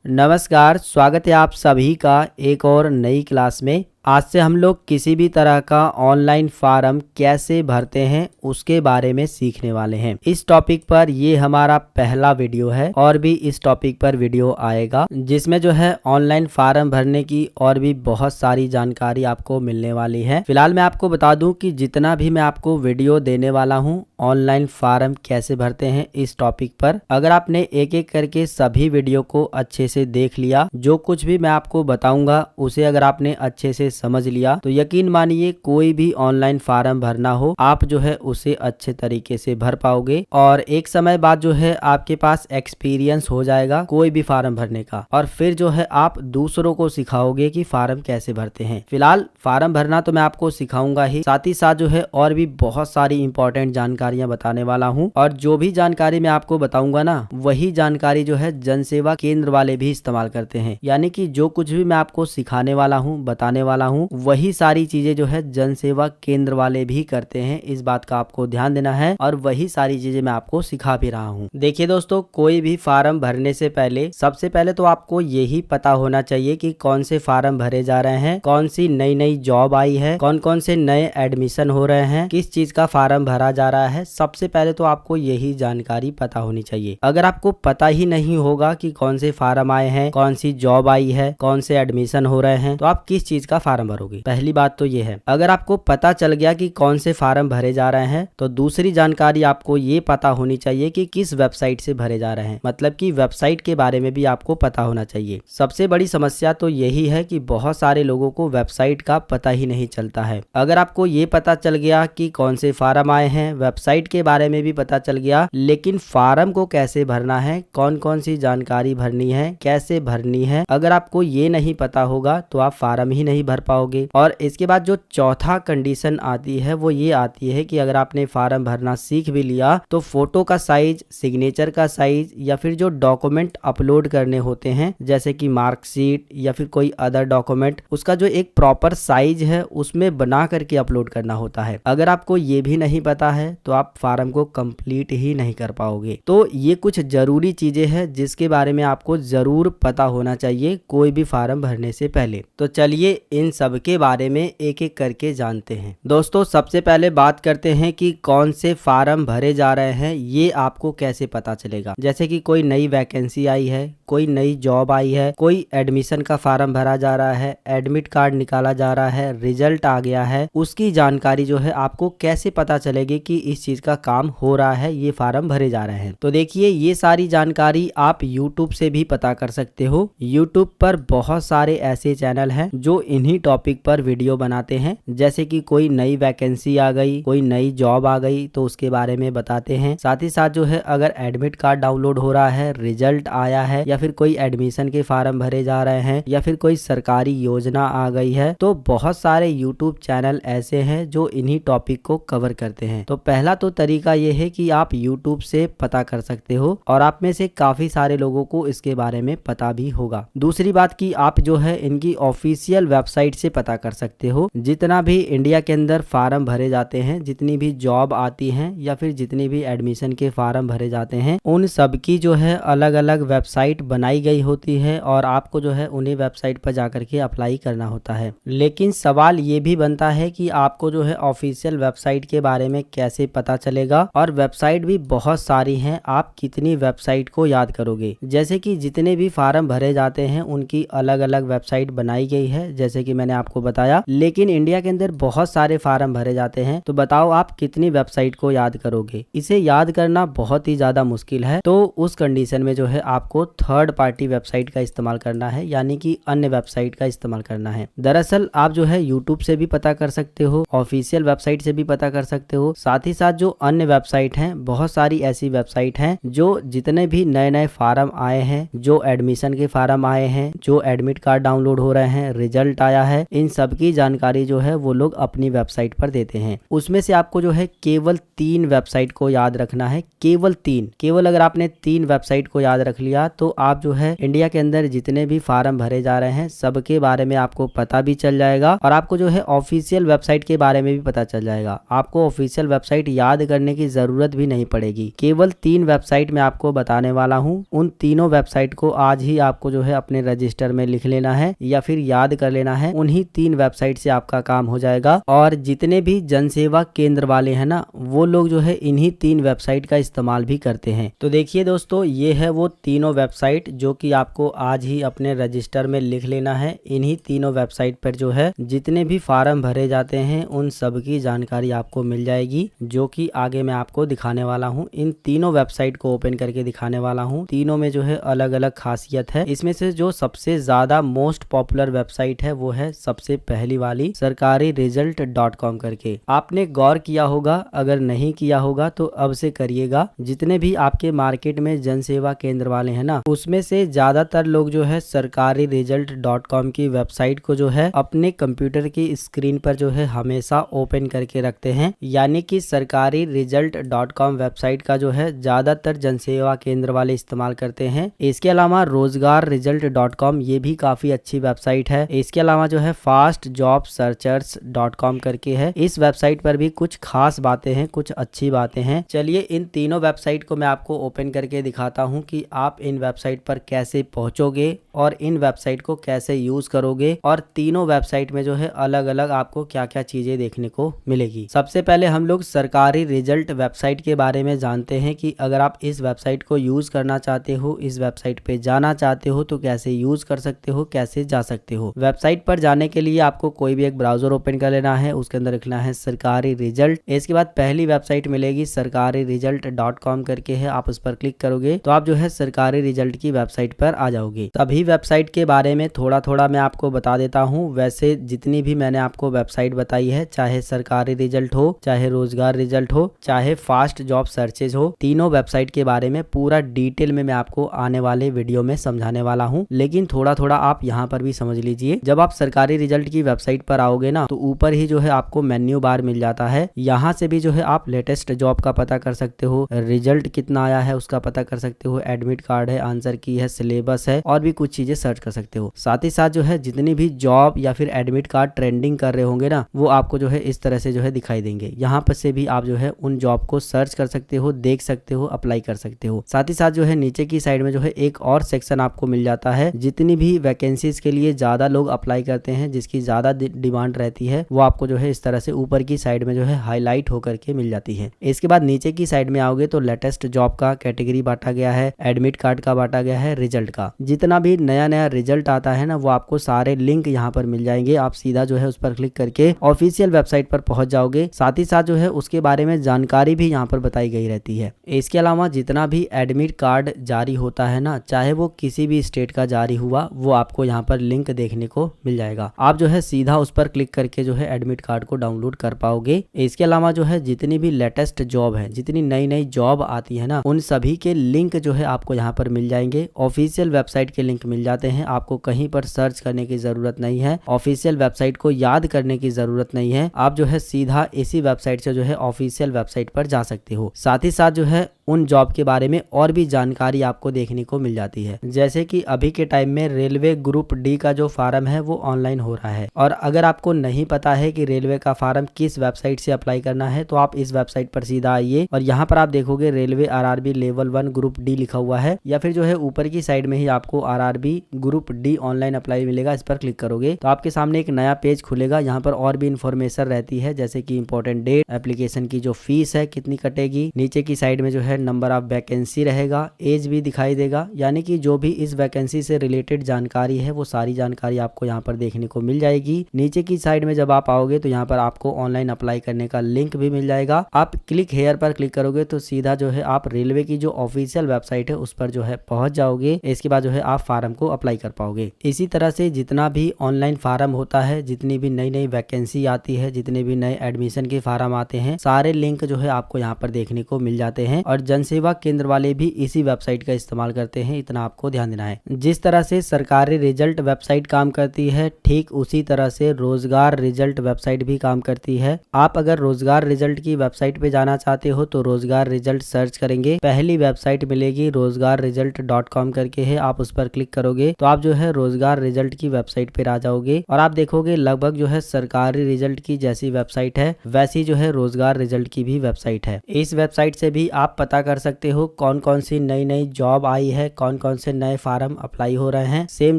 नमस्कार, स्वागत है आप सभी का एक और नई क्लास में। आज से हम लोग किसी भी तरह का ऑनलाइन फॉर्म कैसे भरते हैं उसके बारे में सीखने वाले हैं। इस टॉपिक पर ये हमारा पहला वीडियो है और भी इस टॉपिक पर वीडियो आएगा जिसमें जो है ऑनलाइन फॉर्म भरने की और भी बहुत सारी जानकारी आपको मिलने वाली है। फिलहाल मैं आपको बता दूं कि जितना भी मैं आपको वीडियो देने वाला हूं ऑनलाइन फॉर्म कैसे भरते हैं इस टॉपिक पर, अगर आपने एक एक करके सभी वीडियो को अच्छे से देख लिया, जो कुछ भी मैं आपको बताऊंगा उसे अगर आपने अच्छे से समझ लिया तो यकीन मानिए कोई भी ऑनलाइन फॉर्म भरना हो आप जो है उसे अच्छे तरीके से भर पाओगे और एक समय बाद जो है आपके पास एक्सपीरियंस हो जाएगा कोई भी फॉर्म भरने का, और फिर जो है आप दूसरों को सिखाओगे कि फॉर्म कैसे भरते हैं। फिलहाल फॉर्म भरना तो मैं आपको सिखाऊंगा ही, साथ ही साथ जो है और भी बहुत सारी इंपॉर्टेंट जानकारियां बताने वाला हूं, और जो भी जानकारी मैं आपको बताऊंगा ना वही जानकारी जो है जन सेवा केंद्र वाले भी इस्तेमाल करते हैं। यानी कि जो कुछ भी मैं आपको सिखाने वाला हूं, बताने वाला हूं, वही सारी चीजें जो है जन सेवा केंद्र वाले भी करते हैं। इस बात का आपको ध्यान देना है और वही सारी चीजें मैं आपको सिखा भी रहा हूं। देखिए दोस्तों, कोई भी फॉर्म भरने से पहले सबसे पहले तो आपको यही पता होना चाहिए कि कौन से फॉर्म भरे जा रहे हैं, कौन सी नई नई जॉब आई है, कौन कौन से नए एडमिशन हो रहे हैं, किस चीज का फॉर्म भरा जा रहा है। सबसे पहले तो आपको यही जानकारी पता होनी चाहिए। अगर आपको पता ही नहीं होगा कि कौन से फॉर्म आए हैं, कौन सी जॉब आई है, कौन से एडमिशन हो रहे हैं, तो आप किस चीज का फॉर्म भरोगे। पहली बात तो ये है। अगर आपको पता चल गया कि कौन से फॉर्म भरे जा रहे हैं तो दूसरी जानकारी आपको ये पता होनी चाहिए कि किस वेबसाइट से भरे जा रहे हैं, मतलब कि वेबसाइट के बारे में भी आपको पता होना चाहिए। सबसे बड़ी समस्या तो यही है कि बहुत सारे लोगों को वेबसाइट का पता ही नहीं चलता है। अगर आपको ये पता चल गया कि कौन से फॉर्म आए हैं, वेबसाइट के बारे में भी पता चल गया, लेकिन फॉर्म को कैसे भरना है, कौन कौन सी जानकारी भरनी है, कैसे भरनी है, अगर आपको ये नहीं पता होगा तो आप फॉर्म ही नहीं भर पाओगे। और इसके बाद जो चौथा कंडीशन आती है वो ये आती है कि अगर आपने फॉर्म भरना सीख भी लिया तो फोटो का साइज, सिग्नेचर का साइज या फिर जो डॉक्यूमेंट अपलोड करने होते हैं जैसे कि मार्कशीट या फिर कोई अदर डॉक्यूमेंट, उसका जो एक प्रॉपर साइज है उसमें बना करके अपलोड करना होता है। अगर आपको ये भी नहीं पता है तो आप फॉर्म को कंप्लीट ही नहीं कर पाओगे। तो ये कुछ जरूरी चीजें हैं जिसके बारे में आपको जरूर पता होना चाहिए कोई भी फॉर्म भरने से पहले। तो चलिए इन सब के बारे में एक एक करके जानते हैं। दोस्तों, सबसे पहले बात करते हैं कि कौन से फॉर्म भरे जा रहे हैं, ये आपको कैसे पता चलेगा। जैसे कि कोई नई वैकेंसी आई है, कोई नई जॉब आई है, कोई एडमिशन का फॉर्म भरा जा रहा है, एडमिट कार्ड निकाला जा रहा है, रिजल्ट आ गया है, उसकी जानकारी जो है आपको कैसे पता चलेगी कि इस चीज का काम हो रहा है, ये फॉर्म भरे जा रहे हैं। तो देखिए, ये सारी जानकारी आप यूट्यूब से भी पता कर सकते हो। यूट्यूब पर बहुत सारे ऐसे चैनल हैं जो इन्हीं टॉपिक पर वीडियो बनाते हैं। जैसे कि कोई नई वैकेंसी आ गई, कोई नई जॉब आ गई तो उसके बारे में बताते हैं। साथ ही साथ जो है अगर एडमिट कार्ड डाउनलोड हो रहा है, रिजल्ट आया है, या फिर कोई एडमिशन के फॉर्म भरे जा रहे हैं, या फिर कोई सरकारी योजना आ गई है, तो बहुत सारे यूट्यूब चैनल ऐसे हैं जो इन्हीं टॉपिक को कवर करते हैं। तो पहला तो तरीका ये है कि आप यूट्यूब से पता कर सकते हो और आप में से काफी सारे लोगों को इसके बारे में पता भी होगा। दूसरी बात की आप जो है इनकी ऑफिशियल वेबसाइट से पता कर सकते हो। जितना भी इंडिया के अंदर फॉर्म भरे जाते हैं, जितनी भी जॉब आती हैं या फिर जितनी भी एडमिशन के फॉर्म भरे जाते हैं, उन सब की जो है अलग अलग वेबसाइट बनाई गई होती है और आपको जो है उन्हीं वेबसाइट पर जाकर के अप्लाई करना होता है। लेकिन सवाल ये भी बनता है कि आपको जो है ऑफिशियल वेबसाइट के बारे में कैसे पता चलेगा, और वेबसाइट भी बहुत सारी हैं, आप कितनी वेबसाइट को याद करोगे। जैसे कि जितने भी फॉर्म भरे जाते हैं उनकी अलग अलग वेबसाइट बनाई गई है जैसे कि मैंने आपको बताया, लेकिन इंडिया के अंदर बहुत सारे फॉर्म भरे जाते हैं। तो बताओ आप कितनी वेबसाइट को याद करोगे। इसे याद करना बहुत ही ज्यादा मुश्किल है। तो उस कंडीशन में जो है आपको थर्ड पार्टी वेबसाइट का इस्तेमाल करना है, यानी कि अन्य वेबसाइट का इस्तेमाल करना है। दरअसल आप जो है यूट्यूब से भी पता कर सकते हो, ऑफिशियल वेबसाइट से भी पता कर सकते हो। साथ ही साथ जो अन्य वेबसाइट हैं, बहुत सारी ऐसी वेबसाइट हैं जो जितने भी नए नए फॉर्म आए हैं, जो एडमिशन के फॉर्म आए हैं, जो एडमिट कार्ड डाउनलोड हो रहे हैं, रिजल्ट आया है, इन सब की जानकारी जो है वो लोग अपनी वेबसाइट पर देते हैं। उसमें से आपको जो है केवल 3 वेबसाइट को याद रखना है, केवल 3। केवल अगर आपने 3 वेबसाइट को याद रख लिया तो आप जो है इंडिया के अंदर जितने भी फार्म भरे जा रहे हैं सबके बारे में आपको पता भी चल जाएगा और आपको जो है ऑफिशियल वेबसाइट के बारे में भी पता चल जाएगा। आपको ऑफिशियल वेबसाइट याद करने की जरूरत भी नहीं पड़ेगी। केवल 3 वेबसाइट मैं आपको बताने वाला हूँ। उन तीनों वेबसाइट को आज ही आपको जो है अपने रजिस्टर में लिख लेना है या फिर याद कर लेना है। उन्हीं 3 वेबसाइट से आपका काम हो जाएगा। और जितने भी जनसेवा केंद्र वाले हैं ना, वो लोग जो है इन्हीं 3 वेबसाइट का इस्तेमाल भी करते हैं। तो देखिए दोस्तों, ये है वो तीनों वेबसाइट जो कि आपको आज ही अपने रजिस्टर में लिख लेना है। इन्हीं तीनों वेबसाइट पर जो है जितने भी फार्म भरे जाते हैं उन सब की जानकारी आपको मिल जाएगी, जो कि आगे मैं आपको दिखाने वाला हूँ। इन तीनों वेबसाइट को ओपन करके दिखाने वाला हूँ। तीनों में जो है अलग अलग खासियत है। इसमें से जो सबसे ज्यादा मोस्ट पॉपुलर वेबसाइट है वो है सबसे पहली वाली sarkariresult.com करके। आपने गौर किया होगा, अगर नहीं किया होगा तो अब से करिएगा। जितने भी आपके मार्केट में जनसेवा केंद्र वाले हैं ना, उसमें से ज्यादातर लोग जो है sarkariresult.com की वेबसाइट को जो है अपने कंप्यूटर की स्क्रीन पर जो है हमेशा ओपन करके रखते हैं। यानी कि sarkariresult.com वेबसाइट का जो है ज्यादातर जनसेवा केंद्र वाले इस्तेमाल करते हैं। इसके अलावा रोजगाररिजल्ट.com ये भी काफी अच्छी वेबसाइट है। इसके अलावा जो है fastjobsearchers.com करके है। इस वेबसाइट पर भी कुछ खास बातें हैं, कुछ अच्छी बातें हैं। चलिए इन तीनों वेबसाइट को मैं आपको ओपन करके दिखाता हूं कि आप इन वेबसाइट पर कैसे पहुंचोगे और इन वेबसाइट को कैसे यूज करोगे और तीनों वेबसाइट में जो है अलग अलग आपको क्या क्या चीजें देखने को मिलेगी। सबसे पहले हम लोग सरकारी रिजल्ट वेबसाइट के बारे में जानते हैं कि अगर आप इस वेबसाइट को यूज करना चाहते हो, इस वेबसाइट पे जाना चाहते हो तो कैसे यूज कर सकते हो, कैसे जा सकते हो। वेबसाइट पर जाने के लिए आपको कोई भी एक ब्राउजर ओपन कर लेना है, उसके अंदर लिखना है सरकारी रिजल्ट। इसके बाद पहली वेबसाइट मिलेगी sarkariresult.com करके है। आप उस पर क्लिक करोगे तो आप जो है सरकारी रिजल्ट की वेबसाइट पर आ जाओगे। सभी वेबसाइट के बारे में थोड़ा थोड़ा मैं आपको बता देता हूँ। वैसे जितनी भी मैंने आपको वेबसाइट बताई है, चाहे सरकारी रिजल्ट हो, चाहे रोजगार रिजल्ट हो, चाहे फास्ट जॉब सर्चेज हो, तीनों वेबसाइट के बारे में पूरा डिटेल में मैं आपको आने वाले वीडियो में समझाने वाला हूँ। लेकिन थोड़ा थोड़ा आप यहाँ पर भी समझ लीजिए। जब आप सरकारी रिजल्ट की वेबसाइट पर आओगे ना, तो ऊपर ही जो है आपको मेन्यू बार मिल जाता है। यहाँ से भी जो है आप लेटेस्ट जॉब का पता कर सकते हो, रिजल्ट कितना आया है उसका पता कर सकते हो, एडमिट कार्ड है, आंसर की है, सिलेबस है और भी कुछ चीजें सर्च कर सकते हो। साथ ही साथ जो है जितनी भी जॉब या फिर एडमिट कार्ड ट्रेंडिंग कर रहे होंगे ना, वो आपको जो है इस तरह से जो है दिखाई देंगे। यहाँ पर से भी आप जो है उन जॉब को सर्च कर सकते हो, देख सकते हो, अप्लाई कर सकते हो। साथ ही साथ जो है नीचे की साइड में जो है एक और सेक्शन आपको मिल जाता है। जितनी भी वैकेंसीज के लिए ज्यादा लोग अप्लाई करते हैं, जिसकी ज्यादा डिमांड रहती है, वो आपको जो है इस तरह से ऊपर की साइड में जो है हाईलाइट होकर के मिल जाती है। इसके बाद नीचे की साइड में आओगे तो लेटेस्ट जॉब का कैटेगरी बांटा गया है, एडमिट कार्ड का बांटा गया है, रिजल्ट का। जितना भी नया नया रिजल्ट आता है ना, वो आपको सारे लिंक यहाँ पर मिल जाएंगे। आप सीधा जो है उस पर क्लिक करके ऑफिशियल वेबसाइट पर पहुंच जाओगे। साथ ही साथ जो है उसके बारे में जानकारी भी यहाँ पर बताई गई रहती है। इसके अलावा जितना भी एडमिट कार्ड जारी होता है ना, चाहे वो किसी भी स्टेट का जारी हुआ, वो आपको यहाँ पर लिंक देखने को मिल जाएगा। आप जो है सीधा उस पर क्लिक करके जो है एडमिट कार्ड को डाउनलोड कर पाओगे। इसके अलावा जो है जितनी भी लेटेस्ट जॉब है, जितनी नई नई जॉब आती है ना, उन सभी के लिंक जो है आपको यहाँ पर मिल जाएंगे। ऑफिशियल वेबसाइट के लिंक मिल जाते हैं। आपको कहीं पर सर्च करने की जरूरत नहीं है, ऑफिशियल वेबसाइट को याद करने की जरूरत नहीं है। आप जो है सीधा इसी वेबसाइट से जो है ऑफिशियल वेबसाइट पर जा सकते हो। साथ ही साथ जो है उन जॉब के बारे में और भी जानकारी आपको देखने को मिल जाती है। जैसे कि अभी के टाइम में रेलवे ग्रुप डी का जो फार्म है वो ऑनलाइन हो रहा है, और अगर आपको नहीं पता है कि रेलवे का फार्म किस वेबसाइट से अप्लाई करना है, तो आप इस वेबसाइट पर सीधा आइए और यहाँ पर आप देखोगे railway RRB level 1 group D लिखा हुआ है, या फिर जो है ऊपर की साइड में ही आपको RRB group D online apply मिलेगा। इस पर क्लिक करोगे तो आपके सामने एक नया पेज खुलेगा। यहाँ पर और भी इंफॉर्मेशन रहती है, जैसे कि इंपॉर्टेंट डेट, एप्लीकेशन की जो फीस है कितनी कटेगी, नीचे की साइड में जो है नंबर ऑफ वैकेंसी रहेगा, एज भी दिखाई देगा। यानी कि जो भी इस वैकेंसी से रिलेटेड जानकारी है वो सारी जानकारी आपको यहाँ पर देखने को मिल जाएगी। नीचे की साइड में जब आप आओगे तो यहाँ पर आपको ऑनलाइन अप्लाई करने का लिंक भी मिल जाएगा। आप क्लिक हेयर पर क्लिक करोगे तो सीधा जो है आप रेलवे की जो ऑफिशियल वेबसाइट है उस पर जो है पहुंच जाओगे। इसके बाद जो है आप फार्म को अप्लाई कर पाओगे। इसी तरह से जितना भी ऑनलाइन फार्म होता है, जितनी भी नई नई वैकेंसी आती है, जितने भी नए एडमिशन के फार्म आते हैं, सारे लिंक जो है आपको यहाँ पर देखने को मिल जाते हैं। और जन सेवा केंद्र वाले भी इसी वेबसाइट का इस्तेमाल करते हैं, इतना आपको ध्यान देना है। जिस तरह से सरकारी रिजल्ट वेबसाइट काम करती है, ठीक उसी तरह से रोजगार रिजल्ट वेबसाइट भी काम करती है। आप अगर रोजगार रिजल्ट की वेबसाइट पे जाना चाहते हो तो रोजगार रिजल्ट सर्च करेंगे, पहली वेबसाइट मिलेगी रोजगार रिजल्ट .com करके है, आप उस पर क्लिक करोगे तो आप जो है रोजगार रिजल्ट की वेबसाइट पे आ जाओगे और आप देखोगे लगभग जो है सरकारी रिजल्ट की जैसी वेबसाइट है वैसी जो है रोजगार रिजल्ट की भी वेबसाइट है। इस वेबसाइट से भी आप पता कर सकते हो कौन कौन सी नई नई जॉब आई है, कौन कौन से नए फार्म अप्लाई हो रहे हैं। सेम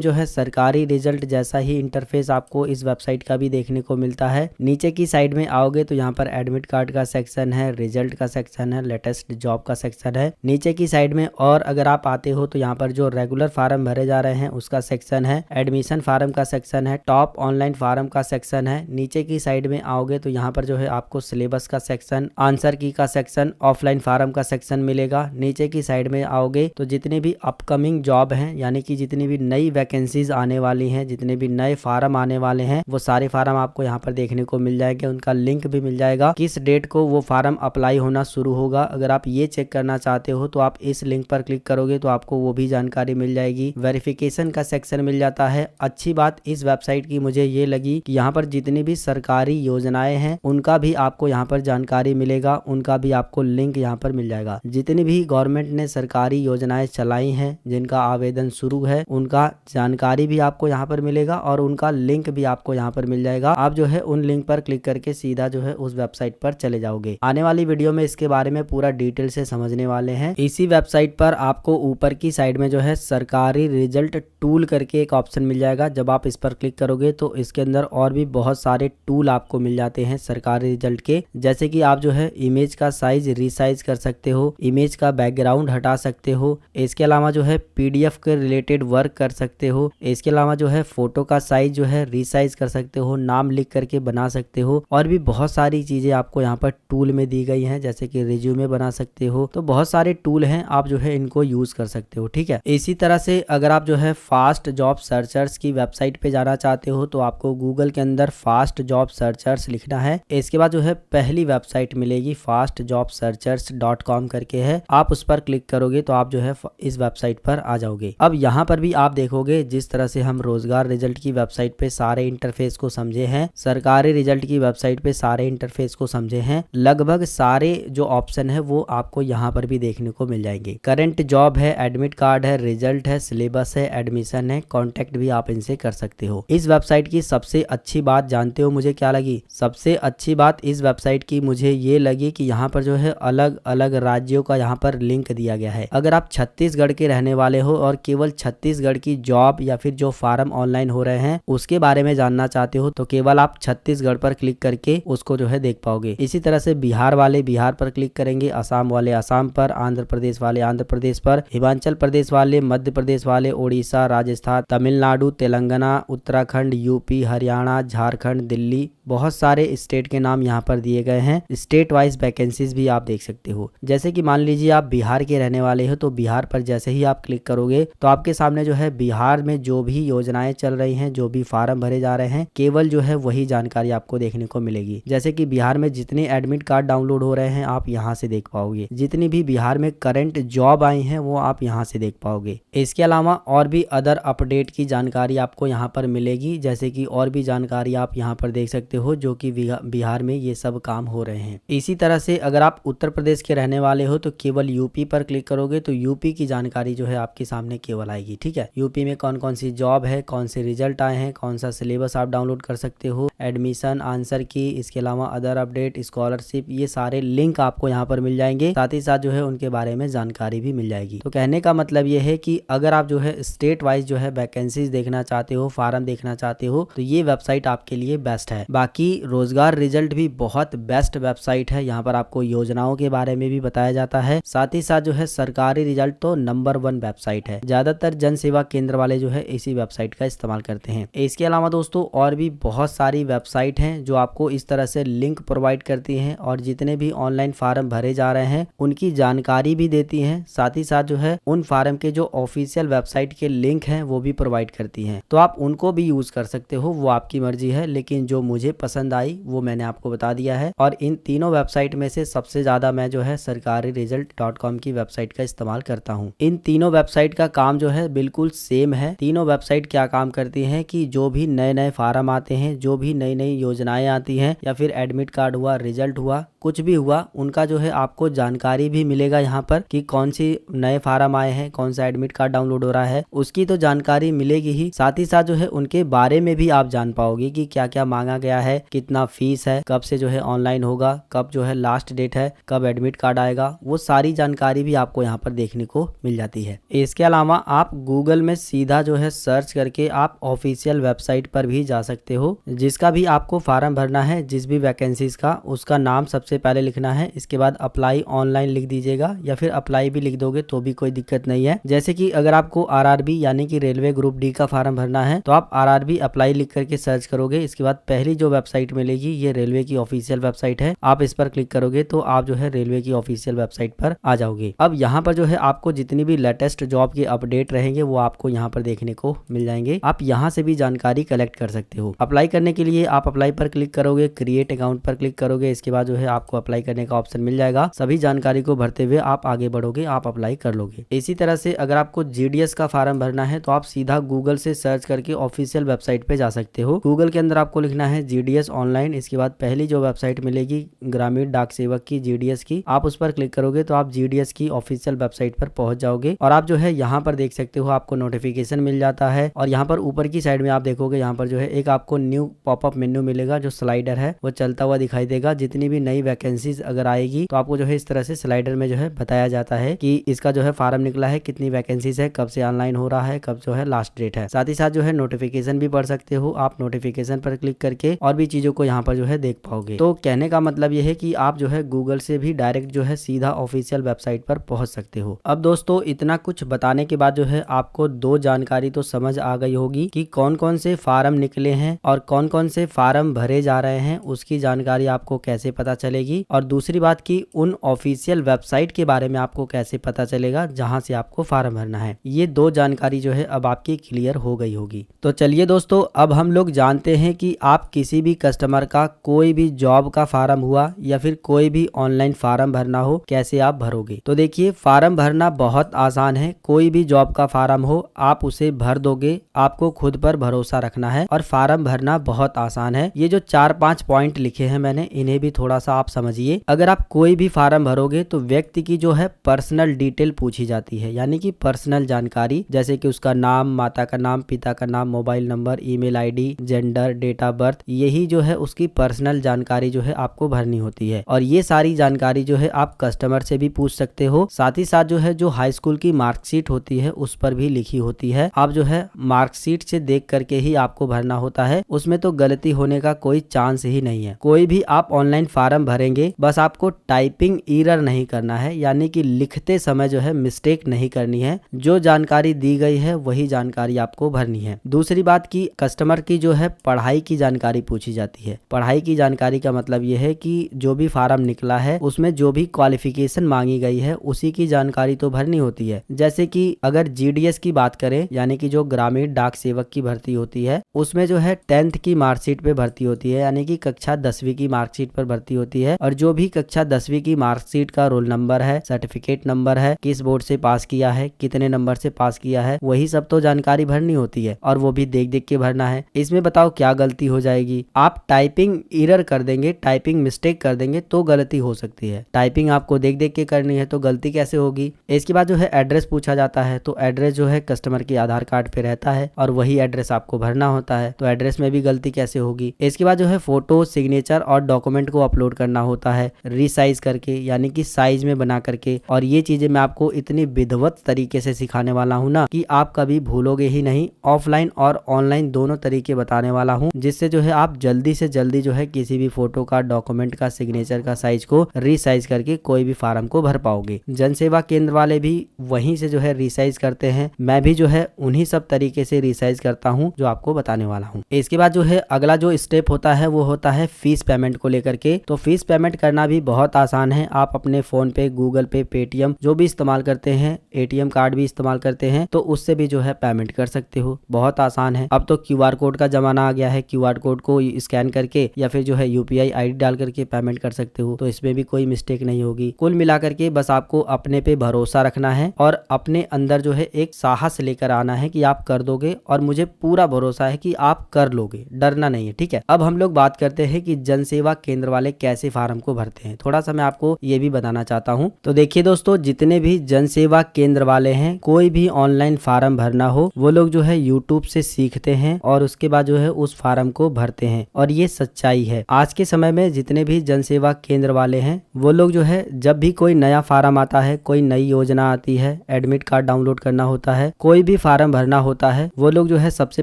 जो है सरकारी रिजल्ट जैसा ही इंटरफेस आपको इस वेबसाइट का भी देखने को मिलता है। नीचे की साइड में आओगे तो यहाँ पर एडमिट कार्ड का सेक्शन है, रिजल्ट का सेक्शन है, लेटेस्ट जॉब का सेक्शन है। नीचे की साइड में और अगर आप आते हो तो यहाँ पर जो रेगुलर फार्म भरे जा रहे हैं उसका सेक्शन है, एडमिशन फार्म का सेक्शन है, टॉप ऑनलाइन फार्म का सेक्शन है। नीचे की साइड में आओगे तो यहाँ पर जो है आपको सिलेबस का सेक्शन, आंसर की का सेक्शन, ऑफलाइन फार्म का सेक्शन मिलेगा। नीचे की साइड में आओगे तो जितने भी अपकमिंग जॉब हैं यानी कि जितनी भी नई वैकेंसीज आने वाली हैं, जितने भी नए फार्म आने वाले हैं वो सारे फार्म आपको यहाँ पर देखने को मिल जाएंगे। उनका लिंक भी मिल जाएगा, किस डेट को वो फार्म अप्लाई होना शुरू होगा। अगर आप ये चेक करना चाहते हो तो आप इस लिंक पर क्लिक करोगे तो आपको वो भी जानकारी मिल जाएगी। वेरिफिकेशन का सेक्शन मिल जाता है। अच्छी बात इस वेबसाइट की मुझे ये लगी कि यहाँ पर जितनी भी सरकारी योजनाएं हैं उनका भी आपको यहाँ पर जानकारी मिलेगा, उनका भी आपको लिंक यहाँ पर मिल जाएगा। जितनी भी गवर्नमेंट ने सरकारी योजनाएं चलाई हैं, जिनका आवेदन शुरू है, उनका जानकारी भी आपको यहाँ पर मिलेगा और उनका लिंक भी आपको यहाँ पर मिल जाएगा। आप जो है उन लिंक पर क्लिक करके सीधा जो है उस वेबसाइट पर चले जाओगे। आने वाली वीडियो में इसके बारे में पूरा डिटेल से समझने वाले हैं। इसी वेबसाइट पर आपको ऊपर की साइड में जो है सरकारी रिजल्ट टूल करके एक ऑप्शन मिल जाएगा। जब आप इस पर क्लिक करोगे तो इसके अंदर और भी बहुत सारे टूल आपको मिल जाते हैं सरकारी रिजल्ट के, जैसे कि आप जो है इमेज का साइज रीसाइज कर सकते हो, इमेज का बैकग्राउंड हटा सकते हो, इसके अलावा जो है पीडीएफ के रिलेटेड वर्क कर सकते हो, इसके अलावा जो है फोटो का साइज जो है रीसाइज कर सकते हो, नाम लिख करके बना सकते हो और भी बहुत सारी चीजें आपको यहाँ पर टूल में दी गई हैं, जैसे कि रिज्यूमे बना सकते हो। तो बहुत सारे टूल हैं, आप जो है इनको यूज कर सकते हो। ठीक है, इसी तरह से अगर आप जो है फास्ट जॉब सर्चर्स की वेबसाइट पे जाना चाहते हो तो आपको गूगल के अंदर फास्ट जॉब सर्चर्स लिखना है। इसके बाद जो है पहली वेबसाइट मिलेगी fastjobsearchers.com करके है, आप उस पर क्लिक करोगे तो आप जो है इस वेबसाइट पर आ जाओगे। अब यहाँ पर भी आप देखोगे जिस तरह से हम रोजगार रिजल्ट की वेबसाइट पे सारे इंटरफेस को समझे हैं, सरकारी रिजल्ट की वेबसाइट पे सारे इंटरफेस को समझे हैं, लगभग सारे जो ऑप्शन है वो आपको यहाँ पर भी देखने को मिल जाएंगे। करंट जॉब है, एडमिट कार्ड है, रिजल्ट है, सिलेबस है, एडमिशन है, कॉन्टेक्ट भी आप इनसे कर सकते हो। इस वेबसाइट की सबसे अच्छी बात जानते हो मुझे क्या लगी? सबसे अच्छी बात इस वेबसाइट की मुझे ये लगी कि यहाँ पर जो है अलग अलग राज्यों का यहाँ पर लिंक दिया गया है। अगर आप छत्तीसगढ़ के रहने वाले हो और केवल छत्तीसगढ़ की जॉब या फिर जो फार्म ऑनलाइन हो रहे हैं उसके बारे में जानना चाहते हो तो केवल आप छत्तीसगढ़ पर क्लिक करके उसको जो है देख पाओगे। इसी तरह से बिहार वाले बिहार पर क्लिक करेंगे, असम वाले असम पर, आंध्र प्रदेश वाले आंध्र प्रदेश पर, हिमाचल प्रदेश वाले, मध्य प्रदेश वाले, उड़ीसा, राजस्थान, तमिलनाडु, तेलंगाना, उत्तराखंड, यूपी, हरियाणा, झारखंड, दिल्ली, बहुत सारे स्टेट के नाम यहाँ पर दिए गए हैं। स्टेट वाइज वैकेंसीज भी आप देख सकते हो। जैसे कि मान लीजिए आप बिहार के रहने वाले हो तो बिहार पर जैसे ही आप क्लिक करोगे तो आपके सामने जो है बिहार में जो भी योजनाएं चल रही हैं, जो भी फार्म भरे जा रहे हैं, केवल जो है वही जानकारी आपको देखने को मिलेगी। जैसे कि बिहार में जितने एडमिट कार्ड डाउनलोड हो रहे हैं आप यहाँ से देख पाओगे, जितनी भी बिहार में करंट जॉब आई हैं वो आप यहाँ से देख पाओगे। इसके अलावा और भी अदर अपडेट की जानकारी आपको यहाँ पर मिलेगी, जैसे कि और भी जानकारी आप यहाँ पर देख सकते हो जो कि बिहार में ये सब काम हो रहे हैं। इसी तरह से अगर आप उत्तर प्रदेश के रहने वाले हो तो केवल यूपी पर क्लिक करोगे तो यूपी की जानकारी जो है आपके सामने केवल आएगी। ठीक है, यूपी में कौन कौन सी जॉब है, कौन से रिजल्ट आए हैं, कौन सा सिलेबस आप डाउनलोड कर सकते हो, एडमिशन, आंसर की, इसके अलावा अदर अपडेट, स्कॉलरशिप, ये सारे लिंक आपको यहाँ पर मिल जाएंगे। साथ ही साथ जो है उनके बारे में जानकारी भी मिल जाएगी। तो कहने का मतलब ये है कि अगर आप जो है स्टेट वाइज जो है वैकेंसीज देखना चाहते हो, फार्म देखना चाहते हो तो ये वेबसाइट आपके लिए बेस्ट है। बाकी रोजगार रिजल्ट भी बहुत बेस्ट वेबसाइट है, यहाँ पर आपको योजनाओं के बारे में भी बताया जाता है। साथ ही साथ जो है सरकारी रिजल्ट तो नंबर 1 वेबसाइट है। ज्यादातर जन सेवा केंद्र वाले जो है इसी वेबसाइट का इस्तेमाल करते हैं। इसके अलावा दोस्तों और भी बहुत सारी वेबसाइट हैं जो आपको इस तरह से लिंक प्रोवाइड करती हैं और जितने भी ऑनलाइन फार्म भरे जा रहे हैं उनकी जानकारी भी देती हैं। साथ ही साथ जो है उन फार्म के जो ऑफिशियल वेबसाइट के लिंक हैं वो भी प्रोवाइड करती हैं, तो आप उनको भी यूज कर सकते हो, वो आपकी मर्जी है। लेकिन जो मुझे पसंद आई वो मैंने आपको बता दिया है। और इन तीनों वेबसाइट में से सबसे ज्यादा मैं जो है सरकारी सरकारीरिजल्ट.com की वेबसाइट का इस्तेमाल करता हूँ। इन तीनों वेबसाइट का काम जो है बिल्कुल सेम है। तीनों वेबसाइट क्या काम करती हैं कि जो भी नए नए फार्म आते हैं, जो भी नई नई योजनाएं आती हैं या फिर एडमिट कार्ड हुआ, रिजल्ट हुआ, कुछ भी हुआ, उनका जो है आपको जानकारी भी मिलेगा यहाँ पर कि कौन सी नए फार्म आए हैं, कौन सा एडमिट कार्ड डाउनलोड हो रहा है, उसकी तो जानकारी मिलेगी ही। साथ ही साथ जो है उनके बारे में भी आप जान पाओगे कि क्या क्या मांगा गया है, कितना फीस है, कब से जो है ऑनलाइन होगा, कब जो है लास्ट डेट है, कब एडमिट कार्ड आएगा, वो सारी जानकारी भी आपको यहाँ पर देखने को मिल जाती है। इसके अलावा आप गूगल में सीधा जो है सर्च करके आप ऑफिशियल वेबसाइट पर भी जा सकते हो। जिसका भी आपको फार्म भरना है, जिस भी वैकेंसीज का, उसका नाम सबसे पहले लिखना है। इसके बाद अप्लाई ऑनलाइन लिख दीजिएगा या फिर अप्लाई भी लिख दोगे तो भी कोई दिक्कत नहीं है। जैसे कि अगर आपको आरआरबी यानी कि रेलवे ग्रुप डी का फार्म भरना है तो आप आरआरबी अप्लाई लिख करके सर्च करोगे। इसके बाद पहली जो वेबसाइट मिलेगी ये रेलवे की ऑफिशियल वेबसाइट है, आप इस पर क्लिक करोगे तो आप जो है रेलवे की ऑफिशियल वेबसाइट पर आ जाओगे। अब यहाँ पर जो है आपको जितनी भी लेटेस्ट जॉब के अपडेट रहेंगे वो आपको यहाँ पर देखने को मिल जाएंगे। आप यहाँ से भी जानकारी कलेक्ट कर सकते हो। अप्लाई करने के लिए आप अप्लाई पर क्लिक करोगे, क्रिएट अकाउंट पर क्लिक करोगे। इसके बाद जो है आपको अप्लाई करने का ऑप्शन मिल जाएगा। सभी जानकारी को भरते हुए आप आगे बढ़ोगे, आप अप्लाई कर लोगे। इसी तरह से अगर आपको जीडीएस का फार्म भरना है तो आप सीधा गूगल से सर्च करके ऑफिशियल वेबसाइट पे जा सकते हो। गूगल के अंदर आपको लिखना है जीडीएस ऑनलाइन। इसके बाद पहली जो वेबसाइट मिलेगी ग्रामीण डाक सेवक की, जीडीएस की, आप उस पर क्लिक करोगे तो आप जीडीएस की ऑफिशियल वेबसाइट पर पहुंच जाओगे। और आप जो है यहाँ पर देख सकते हो आपको नोटिफिकेशन मिल जाता है। और यहाँ पर ऊपर की साइड में आप देखोगे यहाँ पर जो है एक आपको न्यू पॉपअप मेन्यू मिलेगा, जो स्लाइडर है वो चलता हुआ दिखाई देगा। जितनी भी नई वैकेंसीज अगर आएगी तो आपको जो है इस तरह से स्लाइडर में जो है बताया जाता है कि इसका जो है फार्म निकला है, कितनी वैकेंसीज है, कब से ऑनलाइन हो रहा है, कब जो है लास्ट डेट है। साथ ही साथ जो है नोटिफिकेशन भी पढ़ सकते हो। आप नोटिफिकेशन पर क्लिक करके और भी चीजों को यहाँ पर जो है देख पाओगे। तो कहने का मतलब यह है कि आप जो है गूगल से भी डायरेक्ट जो है सीधा ऑफिशियल वेबसाइट पर पहुंच सकते हो। अब दोस्तों इतना कुछ बताने के बाद जो है आपको दो जानकारी तो समझ आ गई होगी कि कौन कौन से फार्म निकले हैं और कौन कौन से फार्म भरे जा रहे हैं, उसकी जानकारी आपको कैसे पता चलेगी। और दूसरी बात की उन ऑफिशियल वेबसाइट के बारे में आपको कैसे पता चलेगा जहां से आपको फार्म भरना है। ये दो जानकारी जो है अब आपकी क्लियर हो गई होगी। तो चलिए दोस्तों अब हम लोग जानते हैं कि आप किसी भी कस्टमर का कोई भी जॉब का फार्म हुआ या फिर कोई भी ऑनलाइन फार्म भरना हो, कैसे आप भरोगे। तो देखिए फार्म भरना बहुत आसान है। कोई भी जॉब का फार्म हो आप उसे भर दोगे, आपको खुद पर भरोसा रखना है और फार्म भरना बहुत आसान है। ये जो 4-5 पॉइंट लिखे हैं मैंने, इन्हें भी थोड़ा सा आप समझिए। अगर आप कोई भी फार्म भरोगे तो व्यक्ति की जो है पर्सनल डिटेल पूछी जाती है, यानी कि पर्सनल जानकारी, जैसे कि उसका नाम, माता का नाम, पिता का नाम, mobile number, email ID, gender, date of birth, यही जो है उसकी पर्सनल जानकारी जो है आपको भरनी होती है। और ये सारी जानकारी जो है आप कस्टमर से भी पूछ सकते हो। साथ ही साथ जो है जो हाई स्कूल की मार्कशीट होती है उस पर भी लिखी होती है। आप जो है मार्कशीट से देख करके ही आपको भरना होता है, उसमें तो गलती होने का कोई चांस ही नहीं है। कोई भी आप ऑनलाइन फार्म भरेंगे, बस आपको टाइपिंग एरर नहीं करना है, यानी कि लिखते समय जो है मिस्टेक नहीं करनी है। जो जानकारी दी गई है वही जानकारी आपको भरनी है। दूसरी बात की कस्टमर की जो है पढ़ाई की जानकारी पूछी जाती है। पढ़ाई की जानकारी का मतलब यह है कि जो भी फार्म निकला है उसमें जो भी क्वालिफिकेशन मांगी गई है उसी की जानकारी तो भरनी होती है। जैसे कि अगर जीडीएस की बात करें, यानी कि जो ग्रामीण डाक सेवक की भर्ती होती है, उसमें जो है 10th की मार्कशीट पे भर्ती होती है, यानी कि कक्षा 10वीं की मार्कशीट पर भर्ती होती है। और जो भी कक्षा 10वीं की मार्कशीट का रोल नंबर है, सर्टिफिकेट नंबर है, किस बोर्ड से पास किया है, कितने नंबर से पास किया है, वही सब तो जानकारी भरनी होती है और वो भी देख देख के भरना है। इसमें बताओ क्या गलती हो जाएगी। आप टाइपिंग एरर कर देंगे, टाइपिंग मिस्टेक कर देंगे तो गलती हो सकती है। टाइपिंग आपको देख देख के करनी है तो गलती कैसे होगी। इसके बाद जो है एड्रेस पूछा जाता है, तो एड्रेस जो है कस्टमर के आधार कार्ड पे रहता है और वही एड्रेस आपको भरना होता है, तो एड्रेस में भी गलती कैसे होगी। इसके बाद जो है फोटो, सिग्नेचर और डॉक्यूमेंट को अपलोड करना होता है रीसाइज करके, यानी कि साइज में बना करके। और ये चीजें मैं आपको इतनी विधिवत तरीके से सिखाने वाला हूँ ना कि आप कभी भूलोगे ही नहीं। ऑफलाइन और ऑनलाइन दोनों तरीके बताने वाला हूँ, जिससे जो है आप जल्दी से जल्दी जो है किसी भी फोटो का, डॉक्यूमेंट का, सिग्नेचर का साइज को रीसाइज करके कोई भी फार्म को भर पाओगे। जन सेवा केंद्र वाले भी वहीं से जो है रीसाइज करते हैं, मैं भी जो है उन्हीं सब तरीके से रीसाइज करता हूँ जो आपको बताने वाला हूँ। इसके बाद जो है अगला जो स्टेप होता है वो होता है फीस पेमेंट को लेकर के। तो फीस पेमेंट करना भी बहुत आसान है। आप अपने फोन पे, गूगल पे, पेटीएम जो भी इस्तेमाल करते हैं, एटीएम कार्ड भी इस्तेमाल करते हैं, तो उससे भी जो है पेमेंट कर सकते हो। बहुत आसान है। अब तो क्यूआर कोड का जमाना आ गया है। क्यूआर कोड को स्कैन करके या फिर जो है यूपीआई आईडी डाल करके पेमेंट कर सकते हो, तो इसमें भी कोई मिस्टेक नहीं होगी। होगी। कुल मिलाकर के बस आपको अपने पे भरोसा रखना है और अपने अंदर जो है एक साहस लेकर आना है कि आप कर दोगे, और मुझे पूरा भरोसा है कि आप कर लोगे, डरना नहीं है। ठीक है, अब हम लोग बात करते हैं कि जन सेवा केंद्र वाले कैसे फार्म को भरते हैं। थोड़ा सा मैं आपको ये भी बताना चाहता हूँ। तो देखिए दोस्तों, जितने भी जन सेवा केंद्र वाले हैं, कोई भी ऑनलाइन फार्म भरना हो, वो लोग जो है यूट्यूब से सीखते हैं और उसके बाद जो है उस फार्म को भरते हैं, और ये सच्चाई है। आज के समय में जितने भी जन सेवा केंद्र वाले हैं, वो लोग जो है जब भी कोई नया फार्म आता है, कोई नई योजना आती है, एडमिट कार्ड डाउनलोड करना होता है, कोई भी फार्म भरना होता है, वो लोग जो है सबसे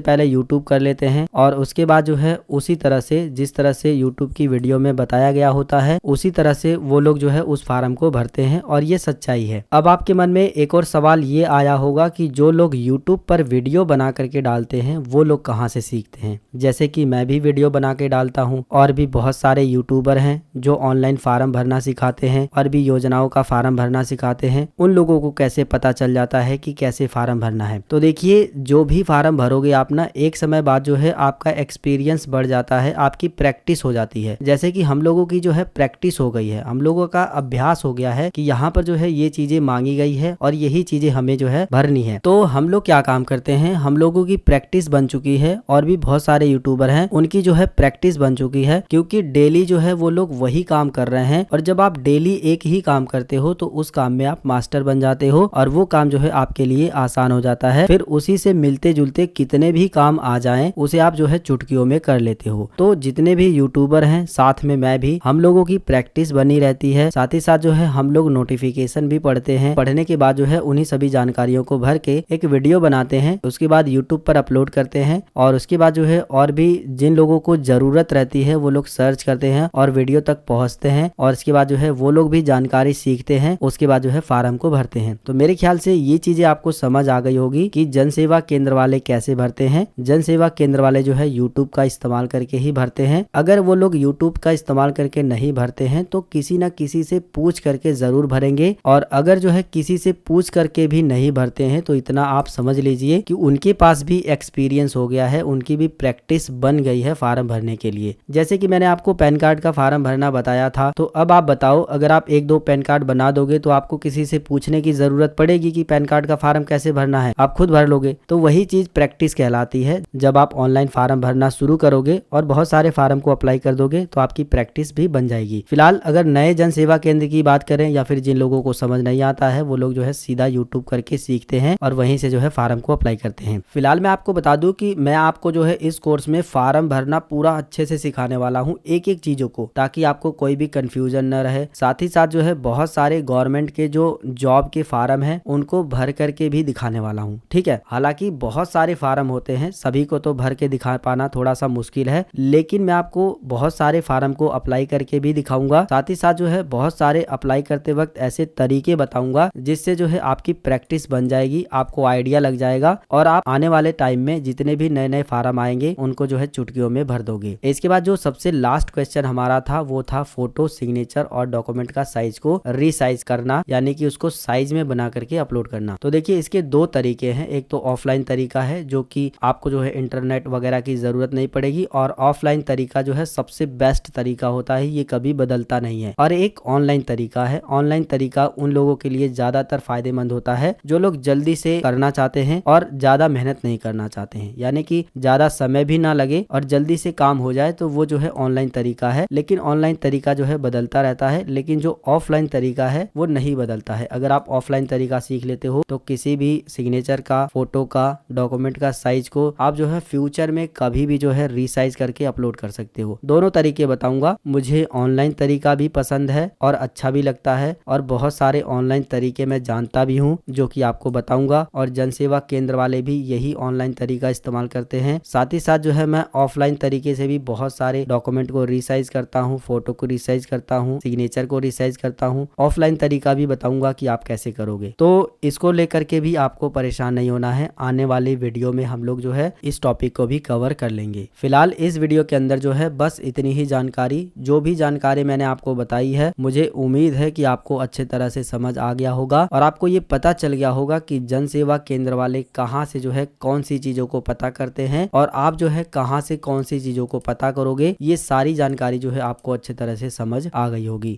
पहले यूट्यूब कर लेते हैं और उसके बाद जो है उसी तरह से, जिस तरह से यूट्यूब की वीडियो में बताया गया होता है, उसी तरह से वो लोग जो है उस फार्म को भरते हैं, और ये सच्चाई है। अब आपके मन में एक और सवाल ये आया होगा कि जो लोग यूट्यूब पर वीडियो बना करके डालते हैं, वो लोग कहाँ से सीखते हैं। जैसे कि मैं भी वीडियो बना के डालता हूँ, और भी बहुत सारे यूट्यूबर हैं जो ऑनलाइन फार्म भरना सिखाते हैं और भी योजनाओं का फार्म भरना सिखाते हैं। उन लोगों को कैसे पता चल जाता है कि कैसे फार्म भरना है। तो देखिए, जो भी फार्म भरोगे आप ना, एक समय बाद जो है आपका एक्सपीरियंस बढ़ जाता है, आपकी प्रैक्टिस हो जाती है। जैसे कि हम लोगों की जो है प्रैक्टिस हो गई है, हम लोगों का अभ्यास हो गया है कि यहाँ पर जो है ये चीजें मांगी गई है और यही चीजें हमें जो है भरनी है। तो हम लोग क्या काम करते हैं, हम लोगों की प्रैक्टिस बन चुकी है, और भी बहुत सारे यूट्यूबर हैं उनकी जो है प्रैक्टिस बन चुकी है, क्योंकि डेली जो है वो लोग वही काम कर रहे हैं। और जब आप डेली एक ही काम करते हो तो उस काम में आप मास्टर बन जाते हो, और वो काम जो है आपके लिए आसान हो जाता है। फिर उसी से मिलते जुलते कितने भी काम आ जाएं, उसे आप जो है चुटकियों में कर लेते हो। तो जितने भी यूट्यूबर हैं, साथ में मैं भी, हम लोगों की प्रैक्टिस बनी रहती है। साथ ही साथ जो है हम लोग नोटिफिकेशन भी पढ़ते हैं, पढ़ने के बाद जो है उन्हीं सभी जानकारियों को भर के एक वीडियो बनाते हैं, उसके बाद यूट्यूब पर अपलोड करते हैं, और उसके बाद जो है और भी जिन लोगों को जरूरत रहती है वो लोग सर्च करते हैं और वीडियो तक पहुंचते हैं, और इसके बाद जो है वो लोग भी जानकारी सीखते हैं, उसके बाद जो है फार्म को भरते हैं। तो मेरे ख्याल से ये चीजें आपको समझ आ गई होगी कि जन सेवा केंद्र वाले कैसे भरते हैं। जन सेवा केंद्र वाले जो है यूट्यूब का इस्तेमाल करके ही भरते हैं। अगर वो लोग यूट्यूब का इस्तेमाल करके नहीं भरते हैं तो किसी न किसी से पूछ करके जरूर भरेंगे, और अगर जो है किसी से पूछ करके भी नहीं भरते हैं तो इतना आप समझ लीजिए कि उनके पास भी एक्सपीरियंस हो गया है, उनकी भी प्रैक्टिस बन गई है फार्म भरने के लिए। जैसे कि मैंने आपको पैन कार्ड का फार्म भरना बताया था, तो अब आप बताओ, अगर आप एक दो पैन कार्ड बना दोगे तो आपको किसी से पूछने की जरूरत पड़ेगी कि पैन कार्ड का फार्म कैसे भरना है, आप खुद भर लोगे। तो वही चीज प्रैक्टिस कहलाती है। जब आप ऑनलाइन फार्म भरना शुरू करोगे और बहुत सारे फार्म को अप्लाई कर दोगे तो आपकी प्रैक्टिस भी बन जाएगी। फिलहाल अगर नए जन सेवा केंद्र की बात करें, या फिर जिन लोगों को समझ नहीं आता है, वो लोग जो है सीधा यूट्यूब करके सीखते हैं और वहीं से जो है फार्म को अप्लाई करते हैं। फिलहाल मैं आपको बता दूं कि मैं आपको जो है इस कोर्स में फार्म भरना पूरा अच्छे से सिखाने वाला हूं, एक एक चीजों को, ताकि आपको कोई भी कंफ्यूजन न रहे। साथ ही साथ जो है बहुत सारे गवर्नमेंट के जो जॉब के फार्म है उनको भर करके भी दिखाने वाला हूँ। ठीक है, हालांकि बहुत सारे फार्म होते हैं, सभी को तो भर के दिखा पाना थोड़ा सा मुश्किल है, लेकिन मैं आपको बहुत सारे फार्म को अप्लाई करके भी दिखाऊंगा। साथ ही साथ जो है बहुत सारे अप्लाई करते वक्त ऐसे तरीके बताऊंगा जिससे जो है आपकी प्रैक्टिस बन जाएगी, आपको आइडिया लग जाएगा, और आप आने वाले टाइम में जितने भी नए नए फार्म आएंगे उनको जो है चुटकियों में भर दोगे। इसके बाद जो सबसे लास्ट क्वेश्चन हमारा था वो था फोटो, सिग्नेचर और डॉक्यूमेंट का साइज को रीसाइज करना, यानी कि उसको साइज में बना करके अपलोड करना। तो देखिए, इसके दो तरीके हैं। एक तो ऑफलाइन तरीका है जो कि आपको जो है इंटरनेट वगैरह की जरूरत नहीं पड़ेगी, और ऑफलाइन तरीका जो है सबसे बेस्ट तरीका होता है, ये कभी बदलता नहीं है। और एक ऑनलाइन तरीका है। ऑनलाइन तरीका उन लोगों के लिए ज्यादातर फायदेमंद होता है जो लोग जल्दी से करना चाहते हैं और ज्यादा मेहनत नहीं करना चाहते हैं, यानी कि ज्यादा समय भी ना लगे और जल्दी से काम हो जाए, तो वो जो है ऑनलाइन तरीका है। लेकिन ऑनलाइन तरीका जो है बदलता रहता है, लेकिन जो ऑफलाइन तरीका है वो नहीं बदलता है। अगर आप ऑफलाइन तरीका सीख लेते हो तो किसी भी सिग्नेचर का, फोटो का, डॉक्यूमेंट का साइज को आप जो है फ्यूचर में कभी भी जो है रीसाइज करके अपलोड कर सकते हो। दोनों तरीके बताऊंगा। मुझे ऑनलाइन तरीका भी पसंद है और अच्छा भी लगता है, और बहुत सारे ऑनलाइन तरीके मैं जानता भी हूँ जो कि आपको बताऊंगा, और जनसेवा केंद्र वाले भी यही ऑनलाइन तरीका इस्तेमाल करते हैं। साथ ही साथ जो है मैं ऑफलाइन तरीके से भी बहुत सारे डॉक्यूमेंट को रीसाइज करता हूँ, फोटो को रीसाइज करता हूँ, सिग्नेचर को रीसाइज करता हूँ। ऑफलाइन तरीका भी बताऊंगा कि आप कैसे करोगे। तो इसको लेकर के भी आपको परेशान नहीं होना है, आने वाली वीडियो में हम लोग जो है इस टॉपिक को भी कवर कर लेंगे। फिलहाल इस वीडियो के अंदर जो है बस इतनी ही जानकारी, जो भी जानकारी मैंने आपको बताई है, मुझे उम्मीद है कि आपको अच्छे तरह से समझ आ गया होगा, और आपको ये पता चल गया होगा कि जन सेवा केंद्र वाले कहाँ से जो है कौन सी चीजों को पता करते हैं, और आप जो है कहाँ से कौन सी चीजों को पता करोगे। ये सारी जानकारी जो है आपको अच्छे तरह से समझ आ गई होगी।